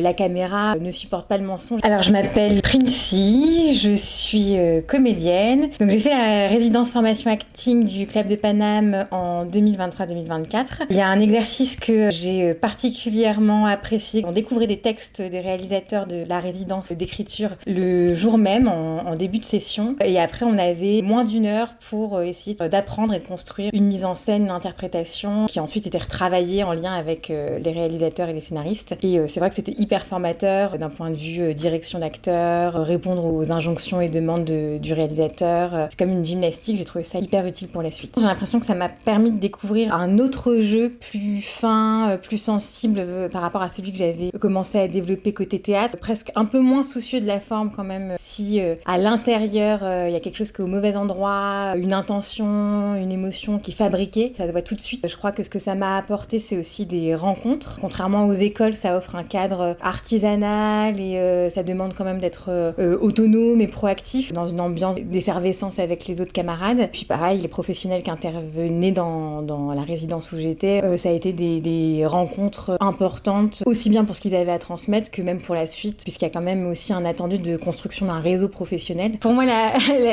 La caméra ne supporte pas le mensonge. Alors je m'appelle Princy, je suis comédienne. Donc j'ai fait la résidence formation acting du Club de Paname en 2023-2024. Il y a un exercice que j'ai particulièrement apprécié. On découvrait des textes des réalisateurs de la résidence d'écriture le jour même, en début de session. Et après on avait moins d'une heure pour essayer d'apprendre et de construire une mise en scène, une interprétation qui ensuite était retravaillée en lien avec les réalisateurs et les scénaristes. Et c'est vrai que c'était hyper formateur d'un point de vue direction d'acteur, répondre aux injonctions et demandes du réalisateur. C'est comme une gymnastique, j'ai trouvé ça hyper utile pour la suite. J'ai l'impression que ça m'a permis de découvrir un autre jeu plus fin, plus sensible par rapport à celui que j'avais commencé à développer côté théâtre, presque un peu moins soucieux de la forme quand même. Si à l'intérieur il y a quelque chose qui est au mauvais endroit, une intention, une émotion qui est fabriquée, ça se voit tout de suite. Je crois que ce que ça m'a apporté, c'est aussi des rencontres. Contrairement aux écoles, ça offre un cadre artisanal et ça demande quand même d'être autonome et proactif dans une ambiance d'effervescence avec les autres camarades. Puis pareil, les professionnels qui intervenaient dans la résidence où j'étais, ça a été des rencontres importantes, aussi bien pour ce qu'ils avaient à transmettre que même pour la suite, puisqu'il y a quand même aussi un attendu de construction d'un réseau professionnel. Pour moi,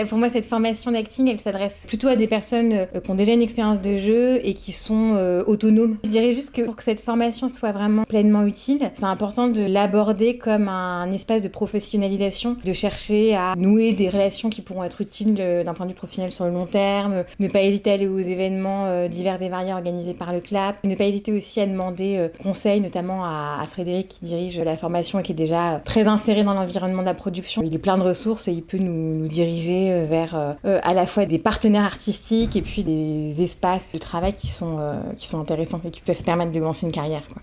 pour moi cette formation d'acting, elle s'adresse plutôt à des personnes qui ont déjà une expérience de jeu et qui sont autonomes. Je dirais juste que pour que cette formation soit vraiment pleinement utile, c'est important de l'aborder comme un espace de professionnalisation, de chercher à nouer des relations qui pourront être utiles d'un point de vue professionnel sur le long terme, ne pas hésiter à aller aux événements divers et variés organisés par le CLAP, ne pas hésiter aussi à demander conseil, notamment à Frédéric qui dirige la formation et qui est déjà très inséré dans l'environnement de la production. Il est plein de ressources et il peut nous diriger vers à la fois des partenaires artistiques et puis des espaces de travail qui sont intéressants et qui peuvent permettre de lancer une carrière, quoi.